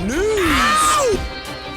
News!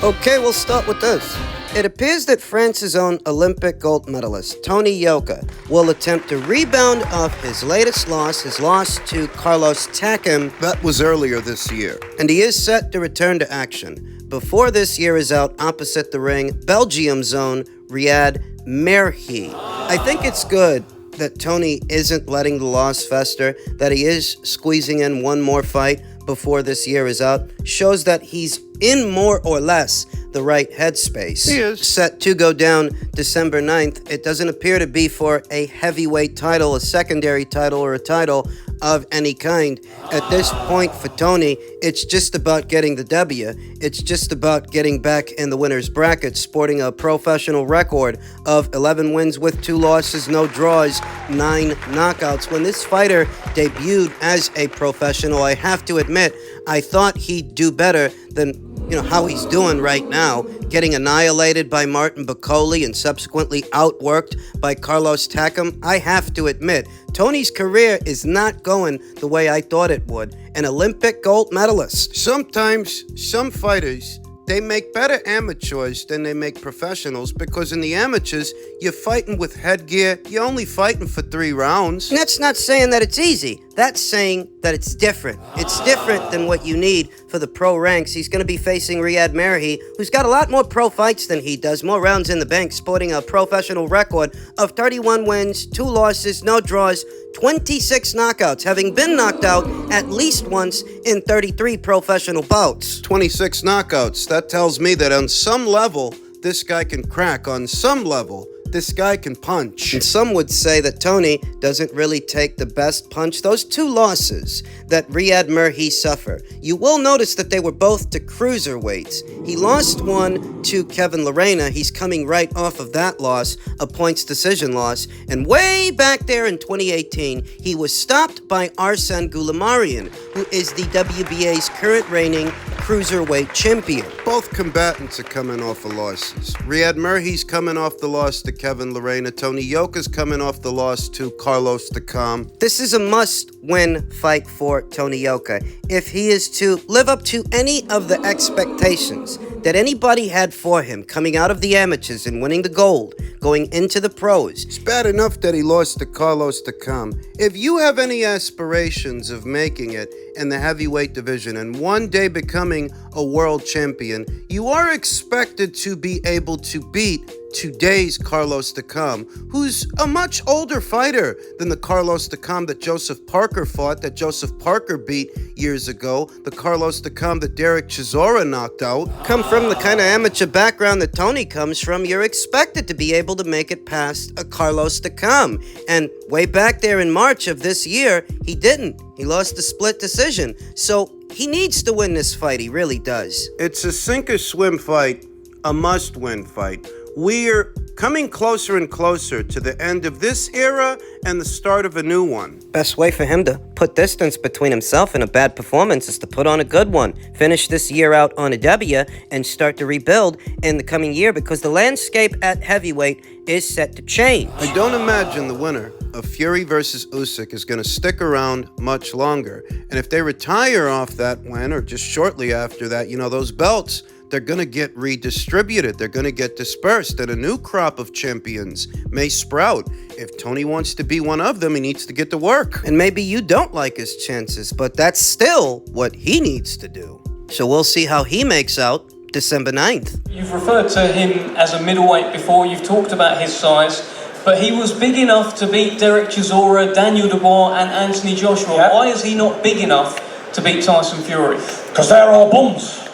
Okay, we'll start with this. It appears that France's own Olympic gold medalist, Tony Yoka, will attempt to rebound off his latest loss, his loss to Carlos Takam. That was earlier this year. And he is set to return to action. Before this year is out, opposite the ring, Belgium's own Riyad Merhi. I think it's good that Tony isn't letting the loss fester, that he is squeezing in one more fight before this year is out. Shows that he's in more or less the right headspace. He is. Set to go down December 9th. It doesn't appear to be for a heavyweight title, a secondary title, or a title of any kind. At this point for Tony, it's just about getting the W. It's just about getting back in the winner's bracket, sporting a professional record of 11 wins with 2 losses, no draws, 9 knockouts. When this fighter debuted as a professional, I have to admit, I thought he'd do better than how he's doing right now, getting annihilated by Martin Bakole and subsequently outworked by Carlos Takam. I have to admit, Tony's career is not going the way I thought it would. An Olympic gold medalist. Sometimes some fighters, they make better amateurs than they make professionals, because in the amateurs, you're fighting with headgear. You're only fighting for 3 rounds. And that's not saying that it's easy. That's saying that it's different. It's different than what you need for the pro ranks. He's going to be facing Riyad Merhi, who's got a lot more pro fights than he does, more rounds in the bank, sporting a professional record of 31 wins, 2 losses, no draws, 26 knockouts, having been knocked out at least once in 33 professional bouts. 26 knockouts. That tells me that on some level, this guy can crack. On some level, this guy can punch. And some would say that Tony doesn't really take the best punch. Those 2 losses that Riyad Merhi suffered, you will notice that they were both to cruiserweights. He lost one to Kevin Lerena. He's coming right off of that loss, a points decision loss. And way back there in 2018, he was stopped by Arsene Goulamarian, who is the WBA's current reigning cruiserweight champion. Both combatants are coming off of losses. Riyad Merhi's coming off the loss to Kevin Lerena. Tony Yoka's coming off the loss to Carlos Takam. This is a must-win fight for Tony Yoka. If he is to live up to any of the expectations that anybody had for him coming out of the amateurs and winning the gold, going into the pros. It's bad enough that he lost to Carlos Takam. If you have any aspirations of making it in the heavyweight division and one day becoming a world champion, you are expected to be able to beat today's Carlos Takam, who's a much older fighter than the Carlos Takam that Joseph Parker fought, that Joseph Parker beat years ago, the Carlos Takam that Derek Chisora knocked out. Come from the kind of amateur background that Tony comes from, you're expected to be able to make it past a Carlos Takam. And way back there in March of this year, he didn't. He lost a split decision. So he needs to win this fight, he really does. It's a sink or swim fight, a must-win fight. We're coming closer and closer to the end of this era and the start of a new one. Best way for him to put distance between himself and a bad performance is to put on a good one. Finish this year out on a W and start to rebuild in the coming year, because the landscape at heavyweight is set to change. I don't imagine the winner of Fury versus Usyk is going to stick around much longer. And if they retire off that win, or just shortly after that, those belts, they're going to get redistributed. They're going to get dispersed, and a new crop of champions may sprout. If Tony wants to be one of them, he needs to get to work. And maybe you don't like his chances, but that's still what he needs to do. So we'll see how he makes out December 9th. You've referred to him as a middleweight before. You've talked about his size, but he was big enough to beat Derek Chisora, Daniel Dubois, and Anthony Joshua. Yeah. Why is he not big enough to beat Tyson Fury? Because they're all bums.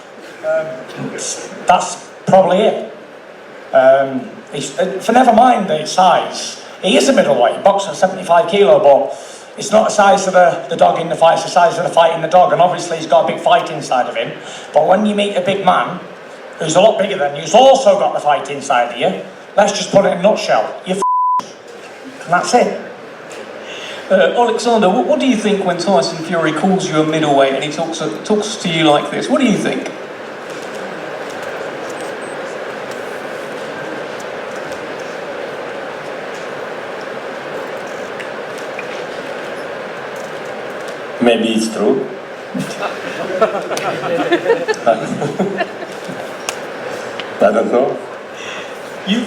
That's probably it. For never mind the size, he is a middleweight. He boxes at 75 kilo, but it's not the size of the dog in the fight, it's the size of the fight in the dog. And obviously he's got a big fight inside of him. But when you meet a big man who's a lot bigger than you, who's also got the fight inside of you, let's just put it in a nutshell, you're and that's it. Oleksandr, what do you think when Tyson Fury calls you a middleweight and he talks to you like this? What do you think? Maybe it's true. I don't know.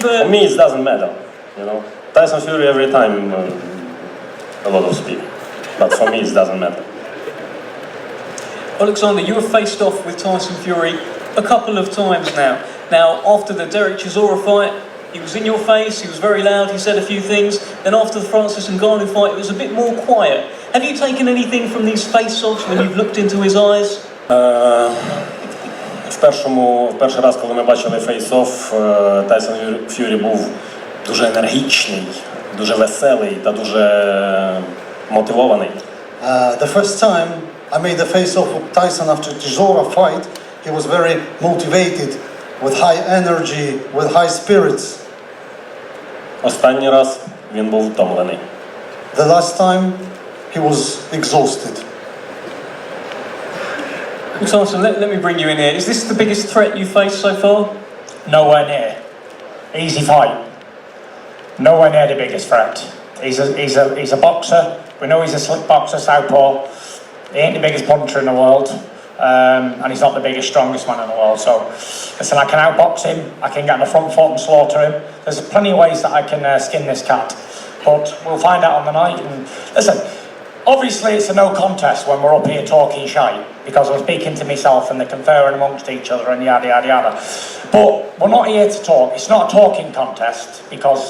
For me, it doesn't matter. You know, Tyson Fury every time a lot of speed, but for me, it doesn't matter. Oleksandr, you have faced off with Tyson Fury a couple of times now. Now, after the Derek Chisora fight, he was in your face, he was very loud, he said a few things. Then after the Francis Ngannou fight, it was a bit more quiet. Have you taken anything from these face-offs when you've looked into his eyes? Перший раз, коли ми бачили фейс-офф, Тайсон Ф'юрі був дуже енергічний, дуже веселий та дуже мотивований. The first time I made the face-off with Tyson after Chisora fight, he was very motivated, with high energy, with high spirits. Останній раз він був втомлений. The last time he was exhausted. Tyson, let me bring you in here. Is this the biggest threat you've faced so far? Nowhere near. Easy fight. Nowhere near the biggest threat. He's a boxer. We know he's a slick boxer, southpaw. He ain't the biggest puncher in the world. And he's not the biggest, strongest man in the world. So, listen, I can outbox him. I can get on the front foot and slaughter him. There's plenty of ways that I can skin this cat. But we'll find out on the night. And listen, obviously it's a no contest when we're up here talking shite, because I'm speaking to myself and they're conferring amongst each other and yada yada yada. But we're not here to talk. It's not a talking contest, because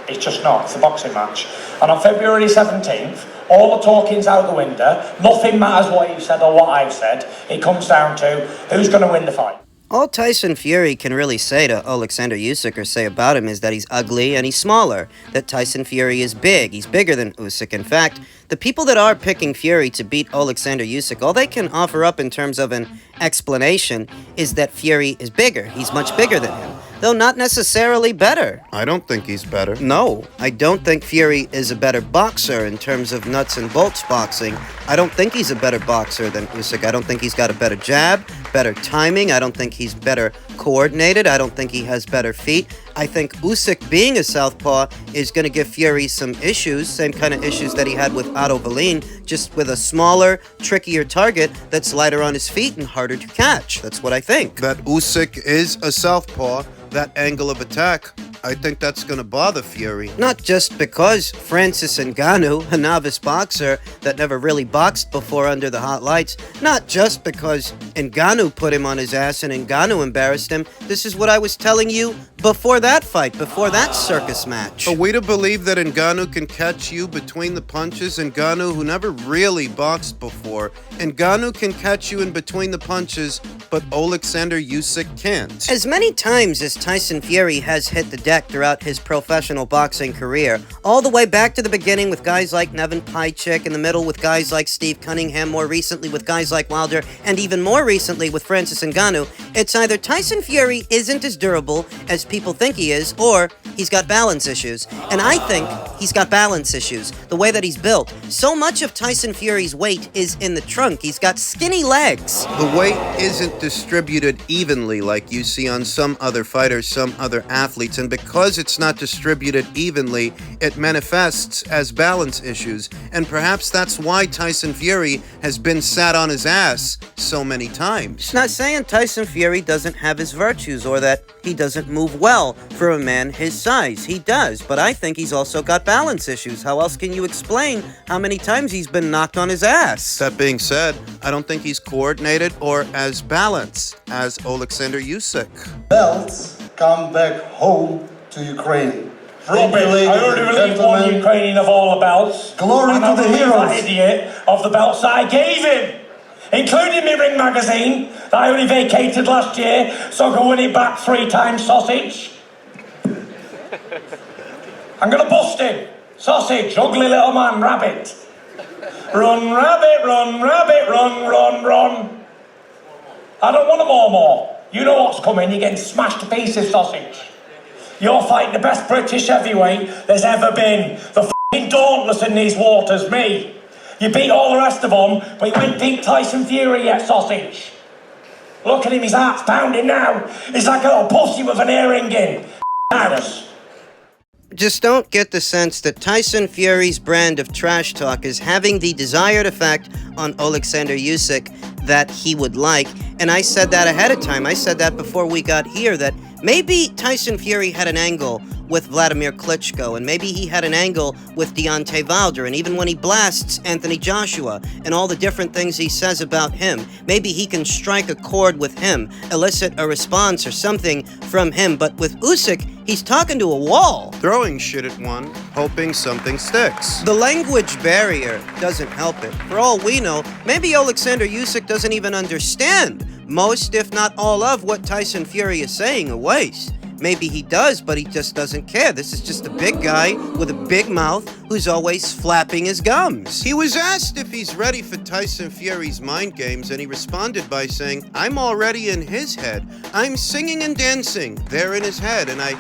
it's just not. It's a boxing match. And on February 17th, all the talking's out the window. Nothing matters what you said or what I've said. It comes down to who's going to win the fight. All Tyson Fury can really say to Oleksandr Usyk or say about him is that he's ugly and he's smaller, that Tyson Fury is big. He's bigger than Usyk. In fact, the people that are picking Fury to beat Oleksandr Usyk, all they can offer up in terms of an explanation is that Fury is bigger. He's much bigger than him, though not necessarily better. I don't think he's better. No, I don't think Fury is a better boxer in terms of nuts and bolts boxing. I don't think he's a better boxer than Usyk. I don't think he's got a better jab, better timing. I don't think he's better coordinated. I don't think he has better feet. I think Usyk, being a southpaw, is going to give Fury some issues, same kind of issues that he had with Otto Wallin, just with a smaller, trickier target that's lighter on his feet and harder to catch. That's what I think. That Usyk is a southpaw, that angle of attack, I think that's going to bother Fury. Not just because Francis Ngannou, a novice boxer that never really boxed before under the hot lights, not just because Ngannou put him on his ass and Ngannou embarrassed him. This is what I was telling you before that fight, before that circus match. Are we to believe that Ngannou can catch you between the punches? Ngannou, who never really boxed before, Ngannou can catch you in between the punches, but Oleksandr Usyk can't. As many times as Tyson Fury has hit the deck throughout his professional boxing career, all the way back to the beginning with guys like Nevin Pajcik, in the middle with guys like Steve Cunningham, more recently with guys like Wilder, and even more recently with Francis Ngannou, it's either Tyson Fury isn't as durable as people think he is, or he's got balance issues. And I think he's got balance issues, the way that he's built. So much of Tyson Fury's weight is in the trunk. He's got skinny legs. The weight isn't distributed evenly like you see on some other fighters, some other athletes, and because it's not distributed evenly, it manifests as balance issues, and perhaps that's why Tyson Fury has been sat on his ass so many times. It's not saying Tyson Fury doesn't have his virtues or that he doesn't move well for a man his size. He does, but I think he's also got balance issues. How else can you explain how many times he's been knocked on his ass? That being said, I don't think he's coordinated or as balanced as Oleksandr Usyk. Belts come back home to Ukraine. Thank Robin, you, ladies I only and believe one gentlemen. Ukrainian of all the belts. Glory and to I the believe heroes. that idiot of the belts that I gave him, including my Ring magazine that I only vacated last year, so I can win it back 3 times, sausage. I'm gonna bust him. Sausage, ugly little man, rabbit. Run, rabbit, run, rabbit, run, run, run. I don't want them all more. You know what's coming, you're getting smashed to pieces, sausage. You're fighting the best British heavyweight there's ever been. The f***ing dauntless in these waters, me. You beat all the rest of them, but you ain't beat Tyson Fury yet, sausage. Look at him, his heart's pounding now. He's like a little pussy with an earring in. Just don't get the sense that Tyson Fury's brand of trash talk is having the desired effect on Oleksandr Usyk that he would like. And I said that ahead of time. I said that before we got here, that maybe Tyson Fury had an angle with Vladimir Klitschko, and maybe he had an angle with Deontay Wilder, and even when he blasts Anthony Joshua and all the different things he says about him, maybe he can strike a chord with him, elicit a response or something from him. But with Usyk, he's talking to a wall. Throwing shit at one, hoping something sticks. The language barrier doesn't help it. For all we know, maybe Oleksandr Usyk doesn't even understand most, if not all, of what Tyson Fury is saying a waste. Maybe he does, but he just doesn't care. This is just a big guy with a big mouth who's always flapping his gums. He was asked if he's ready for Tyson Fury's mind games, and he responded by saying, I'm already in his head. I'm singing and dancing there in his head, and I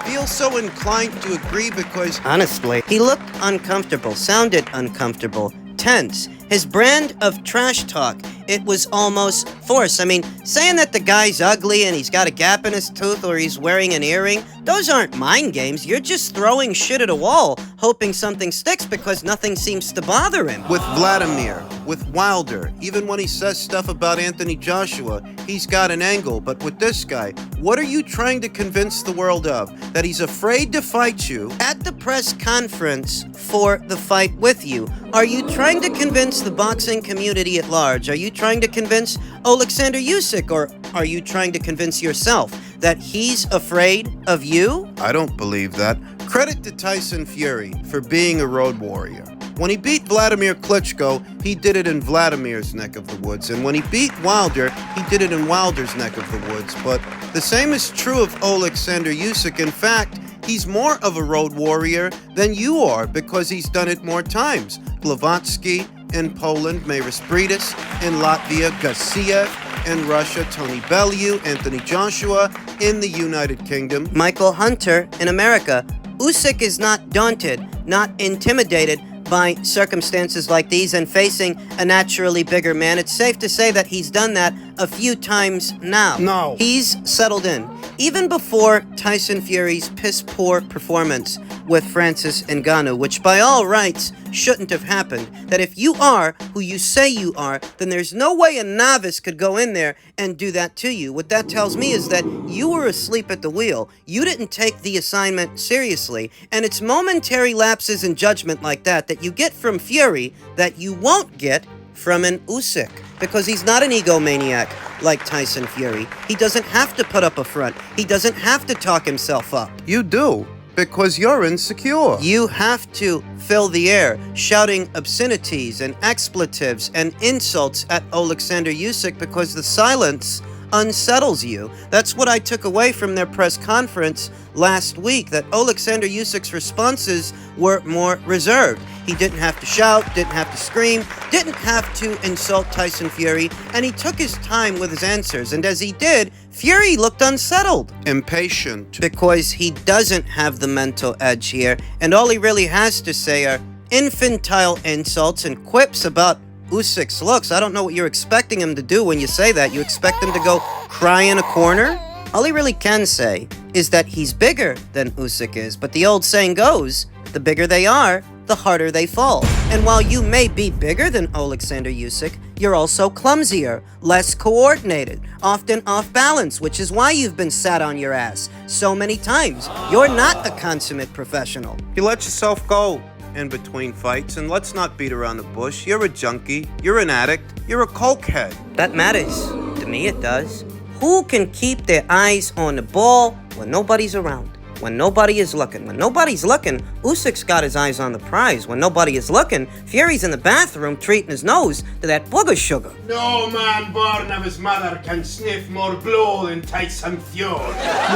feel so inclined to agree because... Honestly, he looked uncomfortable, sounded uncomfortable, tense. His brand of trash talk, it was almost forced. I mean, saying that the guy's ugly and he's got a gap in his tooth or he's wearing an earring, those aren't mind games. You're just throwing shit at a wall, hoping something sticks because nothing seems to bother him. With Vladimir, with Wilder, even when he says stuff about Anthony Joshua, he's got an angle. But with this guy, what are you trying to convince the world of? That he's afraid to fight you? At the press conference for the fight with you, are you trying to convince the boxing community at large? Are you trying to convince Oleksandr Usyk, or are you trying to convince yourself that he's afraid of you? I don't believe that. Credit to Tyson Fury for being a road warrior. When he beat Vladimir Klitschko, he did it in Vladimir's neck of the woods. And when he beat Wilder, he did it in Wilder's neck of the woods. But the same is true of Oleksandr Usyk. In fact, he's more of a road warrior than you are because he's done it more times. Blavatsky in Poland, Maris Briedis in Latvia, Gassiev in Russia, Tony Bellew, Anthony Joshua in the United Kingdom. Michael Hunter in America. Usyk is not daunted, not intimidated by circumstances like these and facing a naturally bigger man. It's safe to say that he's done that a few times now. No. He's settled in. Even before Tyson Fury's piss-poor performance with Francis Ngannou, which by all rights shouldn't have happened, that if you are who you say you are, then there's no way a novice could go in there and do that to you. What that tells me is that you were asleep at the wheel. You didn't take the assignment seriously, and it's momentary lapses in judgment like that that you get from Fury that you won't get from an Usyk, because he's not an egomaniac like Tyson Fury. He doesn't have to put up a front. He doesn't have to talk himself up. You do, because you're insecure. You have to fill the air shouting obscenities and expletives and insults at Oleksandr Usyk because the silence unsettles you. That's what I took away from their press conference last week, that Oleksandr Usyk's responses were more reserved. He didn't have to shout, didn't have to scream, didn't have to insult Tyson Fury, and he took his time with his answers. And as he did, Fury looked unsettled. Impatient. Because he doesn't have the mental edge here, and all he really has to say are infantile insults and quips about Usyk's looks. I don't know what you're expecting him to do when you say that. You expect him to go cry in a corner? All he really can say is that he's bigger than Usyk is, but the old saying goes, the bigger they are, the harder they fall. And while you may be bigger than Oleksandr Usyk, you're also clumsier, less coordinated, often off balance, which is why you've been sat on your ass so many times. You're not a consummate professional. You let yourself go in between fights, and let's not beat around the bush. You're a junkie, you're an addict, you're a cokehead. That matters. To me, it does. Who can keep their eyes on the ball when nobody's around? When nobody is looking. When nobody's looking, Usyk's got his eyes on the prize. When nobody is looking, Fury's in the bathroom treating his nose to that booger sugar. No man born of his mother can sniff more blood than Tyson Fury.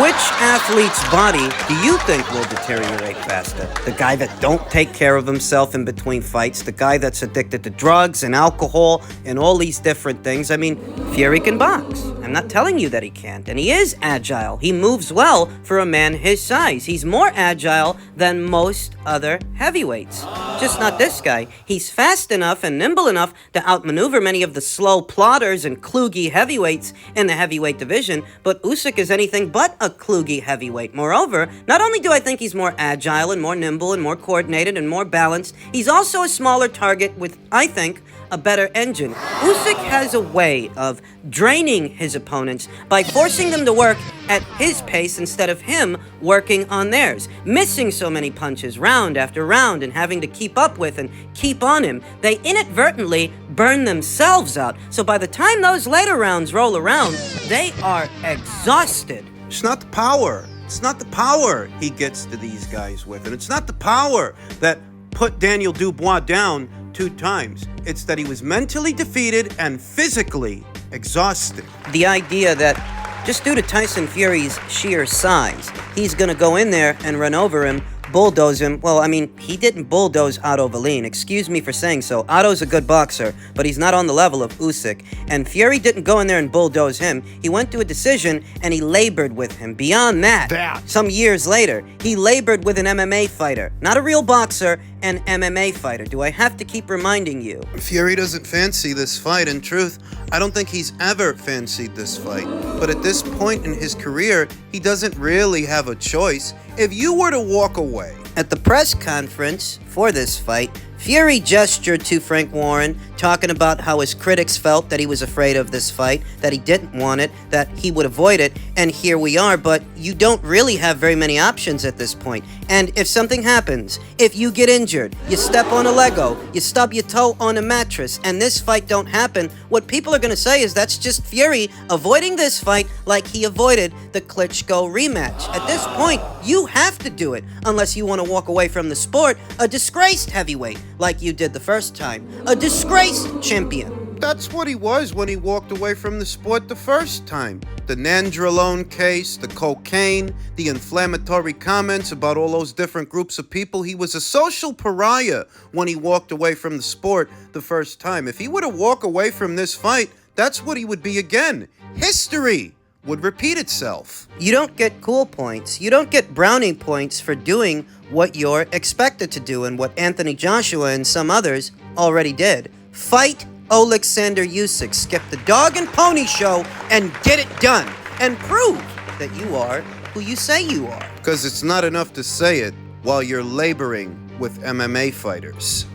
Which athlete's body do you think will deteriorate faster? The guy that don't take care of himself in between fights? The guy that's addicted to drugs and alcohol and all these different things? I mean, Fury can box. I'm not telling you that he can't. And he is agile. He moves well for a man his size. He's more agile than most other heavyweights. Just not this guy. He's fast enough and nimble enough to outmaneuver many of the slow plodders and kluggy heavyweights in the heavyweight division, but Usyk is anything but a kluggy heavyweight. Moreover, not only do I think he's more agile and more nimble and more coordinated and more balanced, he's also a smaller target with, I think, a better engine. Usyk has a way of draining his opponents by forcing them to work at his pace instead of him working on theirs. Missing so many punches round after round and having to keep up with and keep on him, they inadvertently burn themselves out. So by the time those later rounds roll around, they are exhausted. It's not the power. It's not the power he gets to these guys with. And it's not the power that put Daniel Dubois down 2 times. It's that he was mentally defeated and physically exhausted. The idea that just due to Tyson Fury's sheer size, he's gonna go in there and run over him, bulldoze him. Well, I mean, he didn't bulldoze Otto Wallin. Excuse me for saying so. Otto's a good boxer, but he's not on the level of Usyk. And Fury didn't go in there and bulldoze him. He went to a decision and he labored with him. Beyond that, some years later, he labored with an MMA fighter. Not a real boxer, an MMA fighter. Do I have to keep reminding you? Fury doesn't fancy this fight. In truth, I don't think he's ever fancied this fight. But at this point in his career, he doesn't really have a choice. If you were to walk away... At the press conference for this fight, Fury gestured to Frank Warren, talking about how his critics felt that he was afraid of this fight, that he didn't want it, that he would avoid it, and here we are, but you don't really have very many options at this point. And if something happens, if you get injured, you step on a Lego, you stub your toe on a mattress, and this fight don't happen, what people are going to say is that's just Fury avoiding this fight like he avoided the Klitschko rematch. At this point, you have to do it, unless you want to walk away from the sport a disgraced heavyweight, like you did the first time. A disgraced champion. That's what he was when he walked away from the sport the first time. The nandrolone case, the cocaine, the inflammatory comments about all those different groups of people. He was a social pariah when he walked away from the sport the first time. If he were to walk away from this fight, that's what he would be again. History would repeat itself. You don't get cool points. You don't get brownie points for doing what you're expected to do and what Anthony Joshua and some others already did. Fight Oleksandr Usyk, skip the dog and pony show, and get it done. And prove that you are who you say you are. Because it's not enough to say it while you're laboring with MMA fighters.